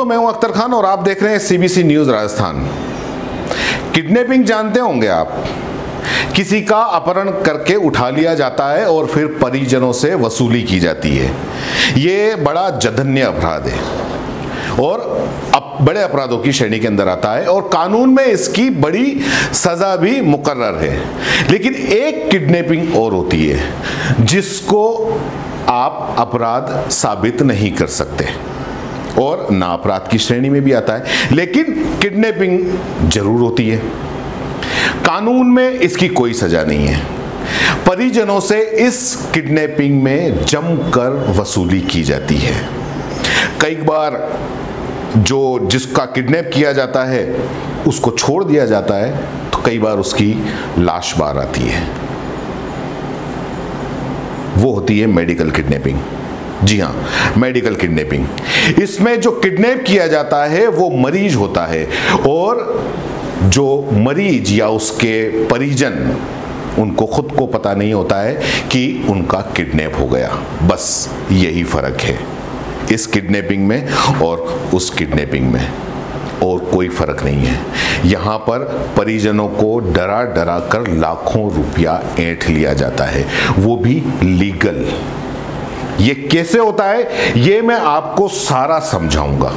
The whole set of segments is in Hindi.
मैं हूं अख्तर खान और आप देख रहे हैं सीबीसी न्यूज राजस्थान। किडनैपिंग जानते होंगे आप, किसी का अपहरण करके उठा लिया जाता है और फिर परिजनों से वसूली की जाती है। ये बड़ा जघन्य अपराध है और बड़े अपराधों की श्रेणी के अंदर आता है और कानून में इसकी बड़ी सजा भी मुकर्रर है। लेकिन एक किडनैपिंग और होती है जिसको आप अपराध साबित नहीं कर सकते और ना अपराध की श्रेणी में भी आता है, लेकिन किडनैपिंग जरूर होती है। कानून में इसकी कोई सजा नहीं है। परिजनों से इस किडनैपिंग में जमकर वसूली की जाती है। कई बार जिसका किडनैप किया जाता है उसको छोड़ दिया जाता है, तो कई बार उसकी लाश बाहर आती है। वो होती है मेडिकल किडनैपिंग। जी हां, मेडिकल किडनैपिंग। इसमें जो किडनैप किया जाता है वो मरीज होता है और जो मरीज या उसके परिजन, उनको खुद को पता नहीं होता है कि उनका किडनैप हो गया। बस यही फर्क है इस किडनैपिंग में और उस किडनैपिंग में, और कोई फर्क नहीं है। यहां पर परिजनों को डरा डरा कर लाखों रुपया ऐंठ लिया जाता है, वो भी लीगल। ये कैसे होता है ये मैं आपको सारा समझाऊंगा,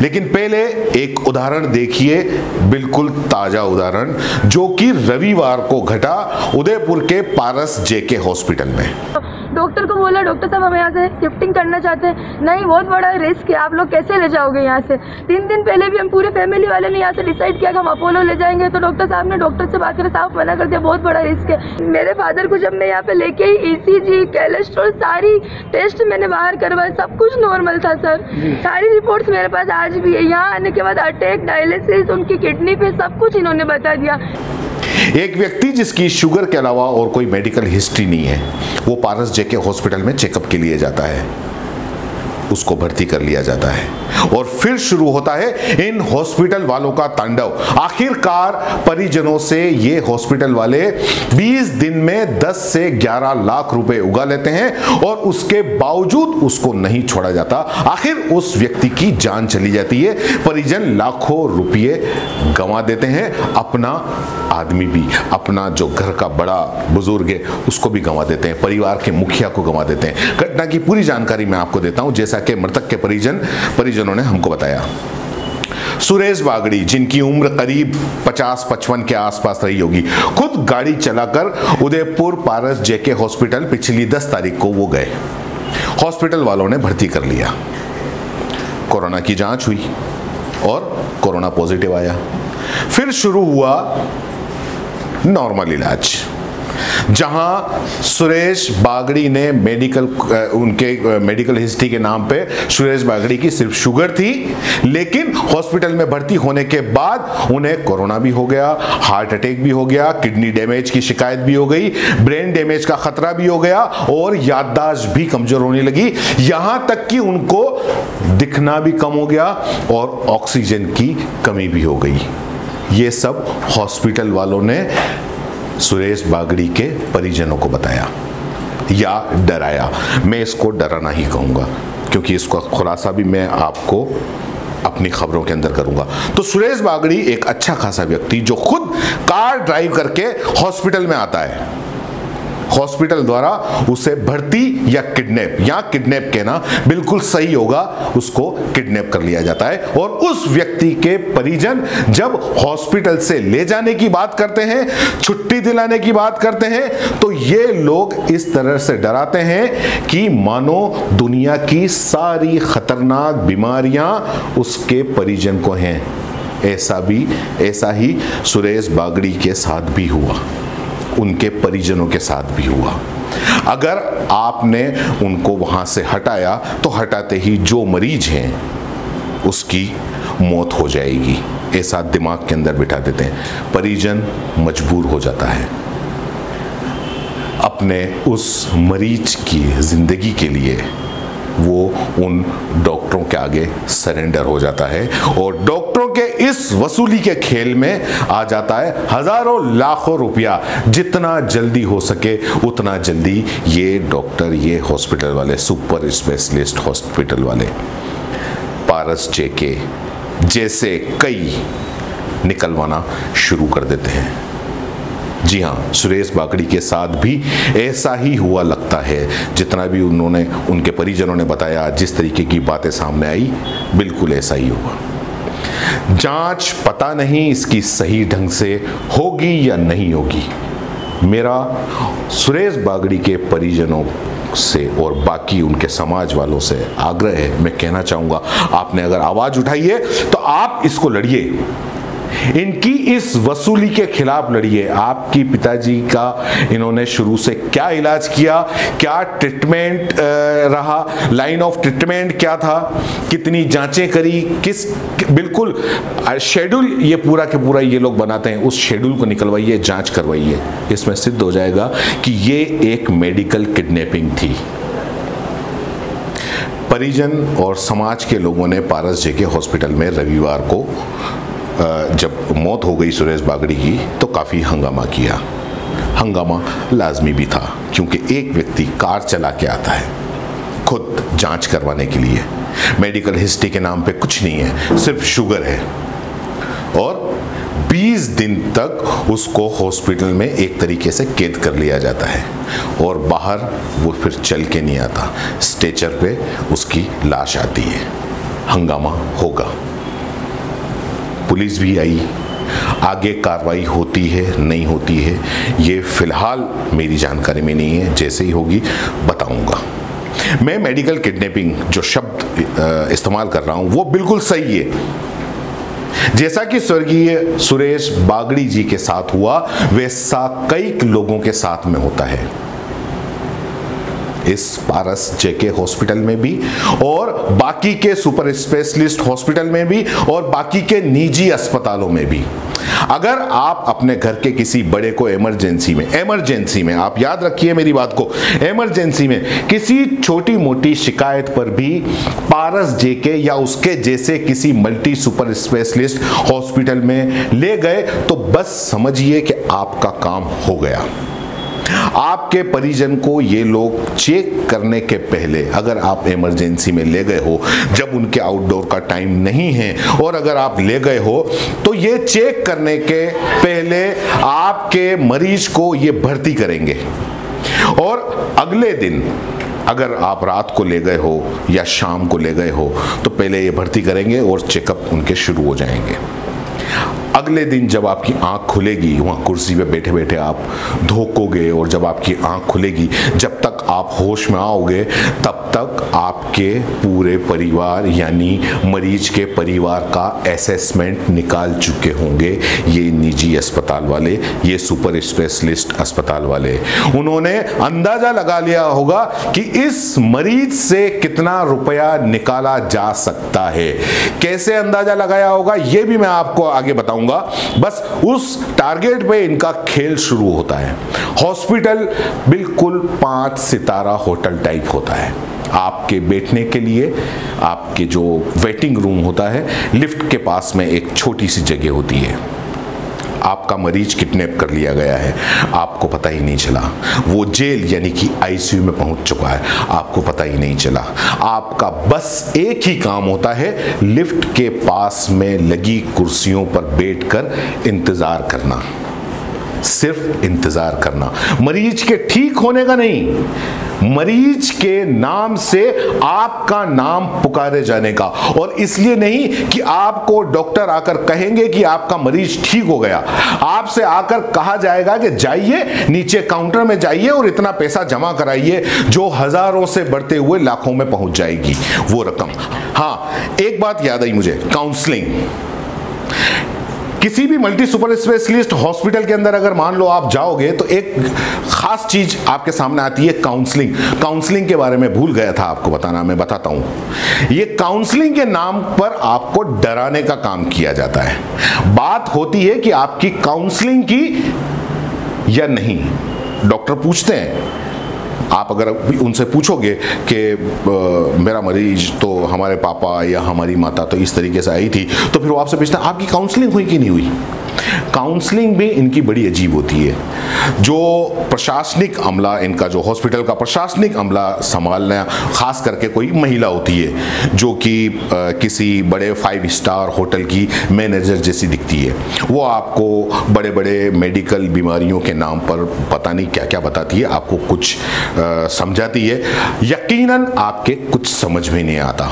लेकिन पहले एक उदाहरण देखिए, बिल्कुल ताजा उदाहरण जो कि रविवार को घटा उदयपुर के पारस जेके हॉस्पिटल में। डॉक्टर को बोला, डॉक्टर साहब हम यहाँ से शिफ्टिंग करना चाहते हैं। नहीं, बहुत बड़ा रिस्क है, आप लोग कैसे ले जाओगे यहाँ से। 3 दिन पहले भी हम पूरे फैमिली वाले ने यहाँ से डिसाइड किया कि हम अपोलो ले जाएंगे, तो डॉक्टर साहब ने डॉक्टर से बात कर साफ मना कर दिया, बहुत बड़ा रिस्क है। मेरे फादर को जब मैं यहाँ पे लेके आई, ECG, कोलेस्ट्रॉल, सारी टेस्ट मैंने बाहर करवाए, सब कुछ नॉर्मल था सर। सारी रिपोर्ट्स मेरे पास आज भी है। यहाँ आने के बाद अटैक, डायलिसिस, उनकी किडनी पे सब कुछ इन्होंने बता दिया। एक व्यक्ति जिसकी शुगर के अलावा और कोई मेडिकल हिस्ट्री नहीं है, वो पारस जेके हॉस्पिटल में चेकअप के लिए जाता है, उसको भर्ती कर लिया जाता है और फिर शुरू होता है इन हॉस्पिटल वालों का तांडव। आखिरकार परिजनों से ये हॉस्पिटल वाले 20 दिन में 10 से 11 लाख रुपए उगा लेते हैं और उसके बावजूद उसको नहीं छोड़ा जाता। आखिर उस व्यक्ति की जान चली जाती है, परिजन लाखों रुपये गंवा देते हैं, अपना आदमी भी, अपना जो घर का बड़ा बुजुर्ग है उसको भी गंवा देते हैं, परिवार के मुखिया को गंवा देते हैं। घटना की पूरी जानकारी मैं आपको देता हूं जैसा कि मृतक के परिजनों ने हमको बताया। सुरेश बागड़ी, जिनकी उम्र करीब 50-55 के आसपास रही होगी, खुद गाड़ी चलाकर उदयपुर पारस जेके हॉस्पिटल पिछली 10 तारीख को वो गए। हॉस्पिटल वालों ने भर्ती कर लिया, कोरोना की जांच हुई और कोरोना पॉजिटिव आया। फिर शुरू हुआ नॉर्मल इलाज, जहां सुरेश बागड़ी ने उनके मेडिकल हिस्ट्री के नाम पे सुरेश बागड़ी की सिर्फ शुगर थी, लेकिन हॉस्पिटल में भर्ती होने के बाद उन्हें कोरोना भी हो गया, हार्ट अटैक भी हो गया, किडनी डैमेज की शिकायत भी हो गई, ब्रेन डैमेज का खतरा भी हो गया और याददाश्त भी कमजोर होने लगी। यहां तक कि उनको दिखना भी कम हो गया और ऑक्सीजन की कमी भी हो गई। ये सब हॉस्पिटल वालों ने सुरेश बागड़ी के परिजनों को बताया या डराया। मैं इसको डराना ही कहूंगा क्योंकि इसका खुलासा भी मैं आपको अपनी खबरों के अंदर करूंगा। तो सुरेश बागड़ी एक अच्छा खासा व्यक्ति जो खुद कार ड्राइव करके हॉस्पिटल में आता है, हॉस्पिटल द्वारा उसे भर्ती या किडनैप कहना बिल्कुल सही होगा, उसको किडनैप कर लिया जाता है। और उस व्यक्ति के परिजन जब हॉस्पिटल से ले जाने की बात करते हैं, छुट्टी दिलाने की बात करते हैं, तो ये लोग इस तरह से डराते हैं कि मानो दुनिया की सारी खतरनाक बीमारियां उसके परिजन को हैं। ऐसा ही सुरेश बागड़ी के साथ भी हुआ, उनके परिजनों के साथ भी हुआ। अगर आपने उनको वहां से हटाया तो हटाते ही जो मरीज हैं उसकी मौत हो जाएगी, ऐसा दिमाग के अंदर बिठा देते हैं। परिजन मजबूर हो जाता है अपने उस मरीज की जिंदगी के लिए, वो उन डॉक्टरों के आगे सरेंडर हो जाता है और डॉक्टरों के इस वसूली के खेल में आ जाता है हजारों लाखों रुपया। जितना जल्दी हो सके उतना जल्दी ये डॉक्टर, ये हॉस्पिटल वाले, सुपर स्पेशलिस्ट हॉस्पिटल वाले पारस जेके जैसे कई निकलवाना शुरू कर देते हैं। जी हाँ, सुरेश बागड़ी के साथ भी ऐसा ही हुआ लगता है। जितना भी उनके परिजनों ने बताया, जिस तरीके की बातें सामने आई, बिल्कुल ऐसा ही हुआ। जांच पता नहीं इसकी सही ढंग से होगी या नहीं होगी। मेरा सुरेश बागड़ी के परिजनों से और बाकी उनके समाज वालों से आग्रह है, मैं कहना चाहूँगा, आपने अगर आवाज़ उठाई है तो आप इसको लड़िए, इनकी इस वसूली के खिलाफ लड़िए। आपकी पिताजी का इन्होंने शुरू से क्या इलाज किया, क्या ट्रीटमेंट रहा, लाइन ऑफ ट्रीटमेंट क्या था, कितनी जांचें करी, बिल्कुल शेड्यूल ये पूरा के पूरा ये लोग बनाते हैं, उस शेड्यूल को निकलवाइए, जांच करवाइए। इसमें सिद्ध हो जाएगा कि ये एक मेडिकल किडनैपिंग थी। परिजन और समाज के लोगों ने पारस जेके हॉस्पिटल में रविवार को जब मौत हो गई सुरेश बागड़ी की तो काफ़ी हंगामा किया। हंगामा लाजमी भी था, क्योंकि एक व्यक्ति कार चला के आता है खुद जांच करवाने के लिए। मेडिकल हिस्ट्री के नाम पे कुछ नहीं है, सिर्फ शुगर है, और 20 दिन तक उसको हॉस्पिटल में एक तरीके से कैद कर लिया जाता है और बाहर वो फिर चल के नहीं आता। स्ट्रेचर पे उसकी लाश आती है। हंगामा होगा, पुलिस भी आई, आगे कार्रवाई होती है नहीं होती है ये फिलहाल मेरी जानकारी में नहीं है, जैसे ही होगी बताऊंगा। मैं मेडिकल किडनैपिंग जो शब्द इस्तेमाल कर रहा हूं वो बिल्कुल सही है। जैसा कि स्वर्गीय सुरेश बागड़ी जी के साथ हुआ, वैसा कई लोगों के साथ में होता है, इस पारस जेके हॉस्पिटल में भी और बाकी के सुपर स्पेशलिस्ट हॉस्पिटल में भी और बाकी के निजी अस्पतालों में भी। अगर आप अपने घर के किसी बड़े को इमरजेंसी में आप याद रखिए मेरी बात को, इमरजेंसी में किसी छोटी मोटी शिकायत पर भी पारस जेके या उसके जैसे किसी मल्टी सुपर स्पेशलिस्ट हॉस्पिटल में ले गए तो बस समझिए कि आपका काम हो गया। आपके परिजन को ये लोग चेक करने के पहले, अगर आप इमरजेंसी में ले गए हो जब उनके आउटडोर का टाइम नहीं है, और अगर आप ले गए हो तो ये चेक करने के पहले आपके मरीज को ये भर्ती करेंगे, और अगले दिन अगर आप रात को ले गए हो या शाम को ले गए हो तो पहले ये भर्ती करेंगे और चेकअप उनके शुरू हो जाएंगे। अगले दिन जब आपकी आंख खुलेगी, वहाँ कुर्सी पे बैठे बैठे आप धोकोगे, और जब आपकी आंख खुलेगी, जब तक आप होश में आओगे तब तक आपके पूरे परिवार यानी मरीज के परिवार का असेसमेंट निकाल चुके होंगे ये निजी अस्पताल वाले, ये सुपर स्पेशलिस्ट अस्पताल वाले। उन्होंने अंदाजा लगा लिया होगा कि इस मरीज से कितना रुपया निकाला जा सकता है। कैसे अंदाजा लगाया होगा ये भी मैं आपको आगे बताऊंगा। बस उस टारगेट पे इनका खेल शुरू होता है। हॉस्पिटल बिल्कुल 5 सितारा होटल टाइप होता है। आपके बैठने के लिए आपके जो वेटिंग रूम होता है, लिफ्ट के पास में एक छोटी सी जगह होती है। आपका मरीज किडनैप कर लिया गया है, आपको पता ही नहीं चला। वो जेल यानी कि आईसीयू में पहुंच चुका है, आपको पता ही नहीं चला। आपका बस एक ही काम होता है, लिफ्ट के पास में लगी कुर्सियों पर बैठकर इंतजार करना, सिर्फ इंतजार करना। मरीज के ठीक होने का नहीं, मरीज के नाम से आपका नाम पुकारे जाने का। और इसलिए नहीं कि आपको डॉक्टर आकर कहेंगे कि आपका मरीज ठीक हो गया, आपसे आकर कहा जाएगा कि जाइए नीचे काउंटर में जाइए और इतना पैसा जमा कराइए, जो हजारों से बढ़ते हुए लाखों में पहुंच जाएगी वो रकम। हाँ, एक बात याद आई मुझे, काउंसलिंग। किसी भी मल्टी सुपर स्पेशलिस्ट हॉस्पिटल के अंदर अगर मान लो आप जाओगे तो एक खास चीज आपके सामने आती है, काउंसलिंग। काउंसलिंग के बारे में भूल गया था आपको बताना, मैं बताता हूं। ये काउंसलिंग के नाम पर आपको डराने का काम किया जाता है। बात होती है कि आपकी काउंसलिंग की या नहीं, डॉक्टर पूछते हैं। आप अगर उनसे पूछोगे कि मेरा मरीज तो हमारे पापा या हमारी माता तो इस तरीके से आई थी, तो फिर वो आपसे पूछते हैं आपकी काउंसलिंग हुई कि नहीं हुई। काउंसलिंग भी इनकी बड़ी अजीब होती है। जो प्रशासनिक अमला, इनका जो हॉस्पिटल का प्रशासनिक अमला संभालना, खास करके कोई महिला होती है जो कि किसी बड़े 5 स्टार होटल की मैनेजर जैसी दिखती है, वो आपको बड़े बड़े मेडिकल बीमारियों के नाम पर पता नहीं क्या क्या बताती है, आपको कुछ समझाती है, यकीनन आपके कुछ समझ में नहीं आता।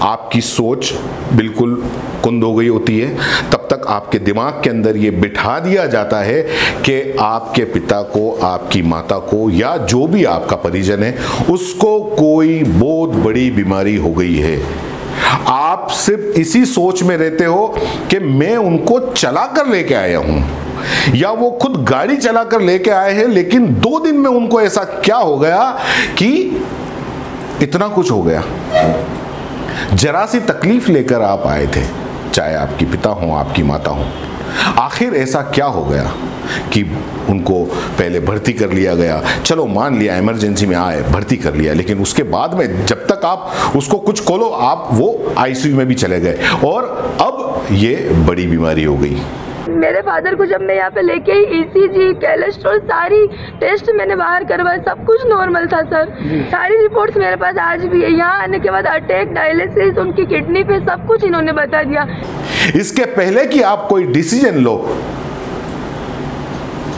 आपकी सोच बिल्कुल कुंद हो गई होती है। तब तक आपके दिमाग के अंदर ये बिठा दिया जाता है कि आपके पिता को, आपकी माता को, या जो भी आपका परिजन है उसको कोई बहुत बड़ी बीमारी हो गई है। आप सिर्फ इसी सोच में रहते हो कि मैं उनको चला कर लेके आया हूं, या वो खुद गाड़ी चला कर लेके आए हैं, लेकिन 2 दिन में उनको ऐसा क्या हो गया कि इतना कुछ हो गया। जरा सी तकलीफ लेकर आप आए थे, चाहे आपकी पिता हो, आपकी माता हो, आखिर ऐसा क्या हो गया कि उनको पहले भर्ती कर लिया गया। चलो मान लिया इमरजेंसी में आए, भर्ती कर लिया, लेकिन उसके बाद में जब तक आप उसको कुछ खोलो, आप वो आईसीयू में भी चले गए, और अब ये बड़ी बीमारी हो गई। मेरे फादर को जब मैं यहाँ पे लेके आई, ईसीजी, कोलेस्ट्रॉल, सारी टेस्ट मैंने बाहर करवाए, सब कुछ नॉर्मल था सर। सारी रिपोर्ट्स मेरे पास आज भी है। यहाँ आने के बाद अटैक, डायलिसिस, उनकी किडनी पे सब कुछ इन्होंने बता दिया। इसके पहले कि आप कोई डिसीजन लो,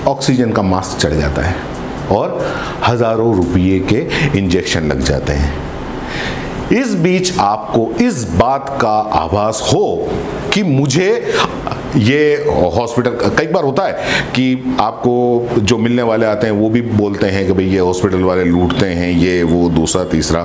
ऑक्सीजन का मास्क चढ़ जाता है और हजारों रुपये के इंजेक्शन लग जाते हैं। इस बीच आपको इस बात का आभास हो कि मुझे ये हॉस्पिटल, कई बार होता है कि आपको जो मिलने वाले आते हैं वो भी बोलते हैं कि भाई ये हॉस्पिटल वाले लूटते हैं, ये वो दूसरा तीसरा।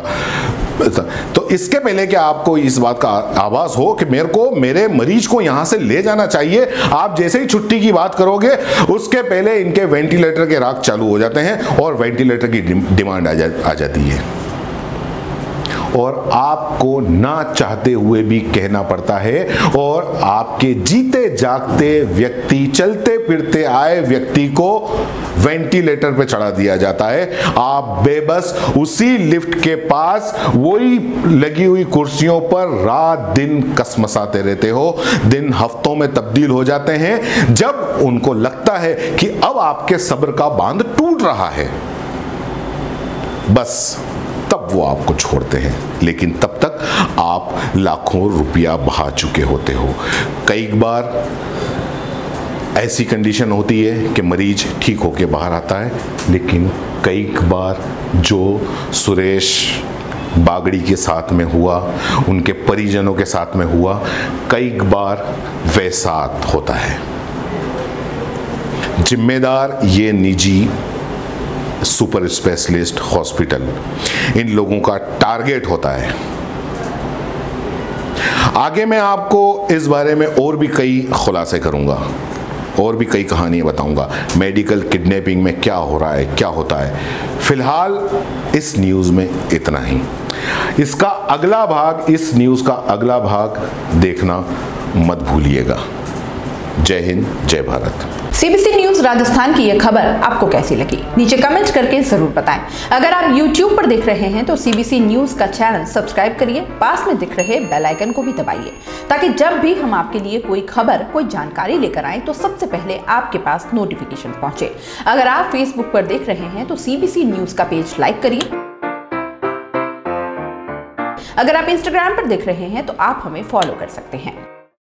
तो इसके पहले कि आपको इस बात का आभास हो कि मेरे मरीज को यहाँ से ले जाना चाहिए, आप जैसे ही छुट्टी की बात करोगे उसके पहले इनके वेंटिलेटर के राग चालू हो जाते हैं और वेंटिलेटर की डिमांड आ जाती है, और आपको ना चाहते हुए भी कहना पड़ता है, और आपके जीते जागते व्यक्ति, चलते फिरते आए व्यक्ति को वेंटिलेटर पे चढ़ा दिया जाता है। आप बेबस उसी लिफ्ट के पास वही लगी हुई कुर्सियों पर रात दिन कसमसाते रहते हो। दिन हफ्तों में तब्दील हो जाते हैं। जब उनको लगता है कि अब आपके सब्र का बांध टूट रहा है, बस तब वो आपको छोड़ते हैं, लेकिन तब तक आप लाखों रुपया बहा चुके होते हो। कई बार ऐसी कंडीशन होती है कि मरीज ठीक होके बाहर आता है, लेकिन कई बार जो सुरेश बागड़ी के साथ में हुआ, उनके परिजनों के साथ में हुआ, कई बार वैसा होता है। जिम्मेदार ये निजी सुपर स्पेशलिस्ट हॉस्पिटल इन लोगों का टारगेट होता है। आगे मैं आपको इस बारे में और भी कई खुलासे करूंगा, और भी कई कहानियां बताऊंगा, मेडिकल किडनैपिंग में क्या हो रहा है, क्या होता है। फिलहाल इस न्यूज़ में इतना ही। इसका अगला भाग, इस न्यूज़ का अगला भाग देखना मत भूलिएगा। जय हिंद, जय भारत। सीबीसी न्यूज राजस्थान की यह खबर आपको कैसी लगी, नीचे कमेंट करके जरूर बताएं। अगर आप YouTube पर देख रहे हैं तो सीबीसी न्यूज का चैनल सब्सक्राइब करिए, पास में दिख रहे बेल आइकन को भी दबाइए, ताकि जब भी हम आपके लिए कोई खबर, कोई जानकारी लेकर आए तो सबसे पहले आपके पास नोटिफिकेशन पहुंचे। अगर आप Facebook पर देख रहे हैं तो सीबीसी न्यूज का पेज लाइक करिए। अगर आप Instagram पर देख रहे हैं तो आप हमें फॉलो कर सकते हैं।